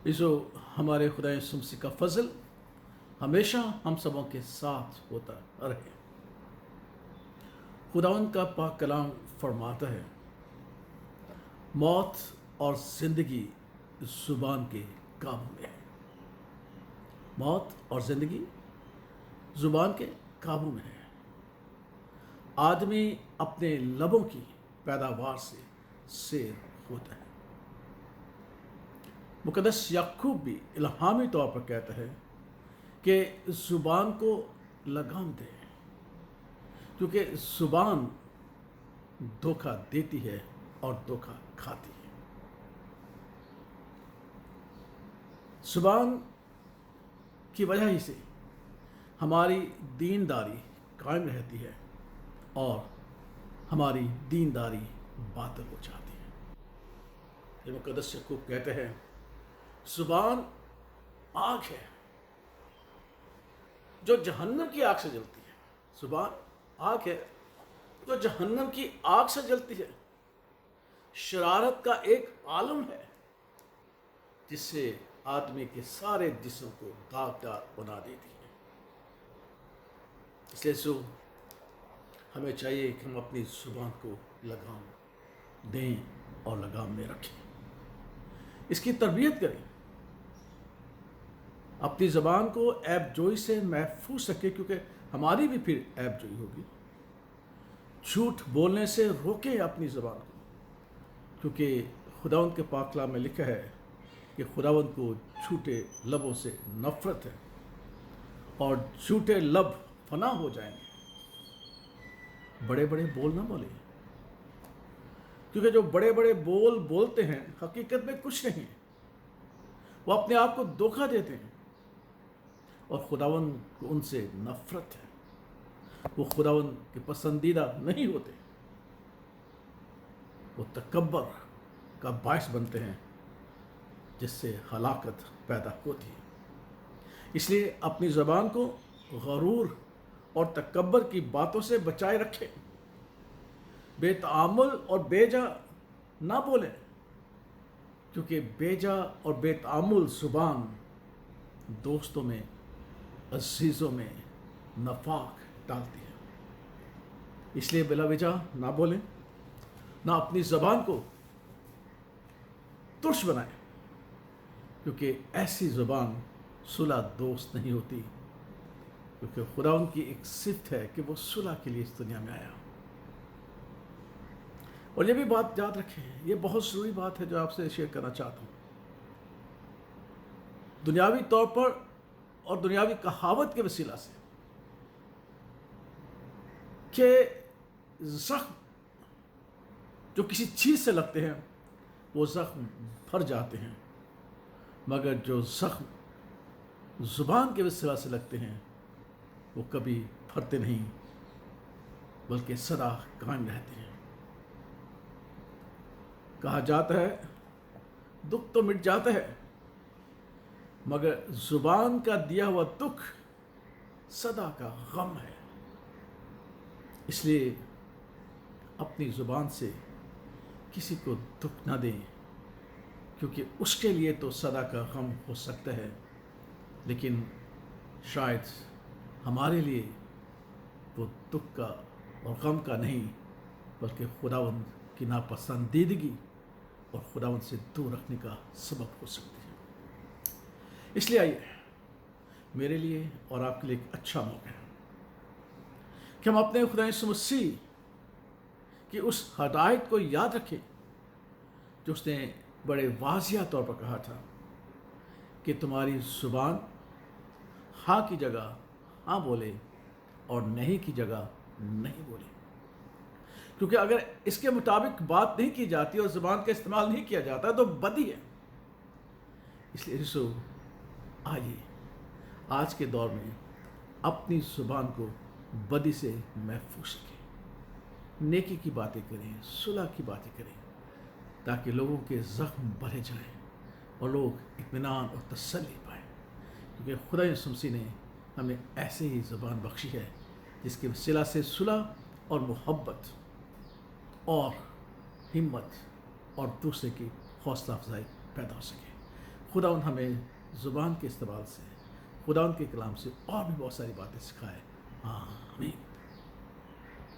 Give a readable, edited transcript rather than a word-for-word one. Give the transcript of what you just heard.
इसो हमारे खुदा यीशु मसीह का फजल हमेशा हम सबों के साथ होता रहे। खुदावंद का पाक कलाम फरमाता है, मौत और ज़िंदगी ज़ुबान के काबू में है। मौत और ज़िंदगी ज़ुबान के काबू में है। आदमी अपने लबों की पैदावार से शेर होता है। मुकद्दस याकूब भी इल्हामी तौर पर कहता है कि ज़ुबान को लगाम दे, क्योंकि ज़ुबान धोखा देती है और धोखा खाती है। ज़ुबान की वजह ही से हमारी दीनदारी कायम रहती है और हमारी दीनदारी बातिल हो जाती है। ये मुकद्दस याकूब कहते हैं, ज़ुबान आग है जो जहन्नम की आग से जलती है। ज़ुबान आग है जो जहन्नम की आग से जलती है। शरारत का एक आलम है जिससे आदमी के सारे जिस्म को दागदार बना देती है। इसलिए हमें चाहिए कि हम अपनी ज़ुबान को लगाम दें और लगाम में रखें, इसकी तरबियत करें, अपनी ज़बान को ऐब जोई से महफूज रखें, क्योंकि हमारी भी फिर ऐब जोई होगी। झूठ बोलने से रोकें अपनी ज़बान को, क्योंकि खुदावंद के पाक कलाम में लिखा है कि खुदावंद को झूठे लबों से नफ़रत है और झूठे लब फना हो जाएंगे। बड़े बड़े बोल ना बोले, क्योंकि जो बड़े बड़े बोल बोलते हैं हकीकत में कुछ नहीं है। वो अपने आप को धोखा देते हैं और खुदावंद को उनसे नफ़रत है। वो खुदावंद के पसंदीदा नहीं होते। वो तकब्बर का बायस बनते हैं जिससे हलाकत पैदा होती है। इसलिए अपनी ज़बान को गरूर और तकब्बर की बातों से बचाए रखें। बेतआमुल और बेजा ना बोलें, क्योंकि बेजा और बेतआमुल ज़ुबान दोस्तों में, अजीज़ों में नफाक डालती है। इसलिए बिला वजह ना बोलें, ना अपनी ज़बान को तुर्श बनाएं, क्योंकि ऐसी ज़बान सुलह दोस्त नहीं होती। क्योंकि खुदावंद की एक सिफ़त है कि वो सुलह के लिए इस दुनिया में आया। और ये भी बात याद रखें, ये बहुत ज़रूरी बात है जो आपसे शेयर करना चाहता हूँ। दुनियावी तौर पर और दुनियावी कहावत के वसीला से कि ज़ख्म जो किसी चीज़ से लगते हैं वो ज़ख्म भर जाते हैं, मगर जो ज़ख्म ज़ुबान के वसीला से लगते हैं वो कभी भरते नहीं, बल्कि सदा कायम रहते हैं। कहा जाता है दुख तो मिट जाता है, मगर ज़ुबान का दिया हुआ दुख सदा का गम है। इसलिए अपनी ज़ुबान से किसी को दुख ना दें, क्योंकि उसके लिए तो सदा का गम हो सकता है, लेकिन शायद हमारे लिए वो दुख का और गम का नहीं, बल्कि खुदावंद की नापसंदीदगी और खुदावंद से दूर रखने का सबब हो सकती है। इसलिए आइए, मेरे लिए और आपके लिए एक अच्छा मौका है कि हम अपने खुदा यीशु मसीह की उस हदायत को याद रखें जो उसने बड़े वाज़िया तौर पर कहा था कि तुम्हारी ज़ुबान हाँ की जगह हाँ बोले और नहीं की जगह नहीं बोले। क्योंकि अगर इसके मुताबिक बात नहीं की जाती और ज़ुबान का इस्तेमाल नहीं किया जाता तो बदी है। इसलिए यीशु आइए आज के दौर में अपनी ज़ुबान को बदी से महफूज रखें, नेकी की बातें करें, सुलह की बातें करें, ताकि लोगों के ज़ख्म भरे जाएं और लोग इत्मीनान और तसल्ली पाएँ। क्योंकि खुदा यीशु मसीह ने हमें ऐसे ही ज़ुबान बख्शी है जिसके वसीला से सुलह और मोहब्बत और हिम्मत और दूसरे की हौसला अफजाई पैदा हो सके। خداوند ہمیں زبان کے استعمال سے، خداوند کے کلام سے اور بھی بہت ساری باتیں سکھائے. آمین.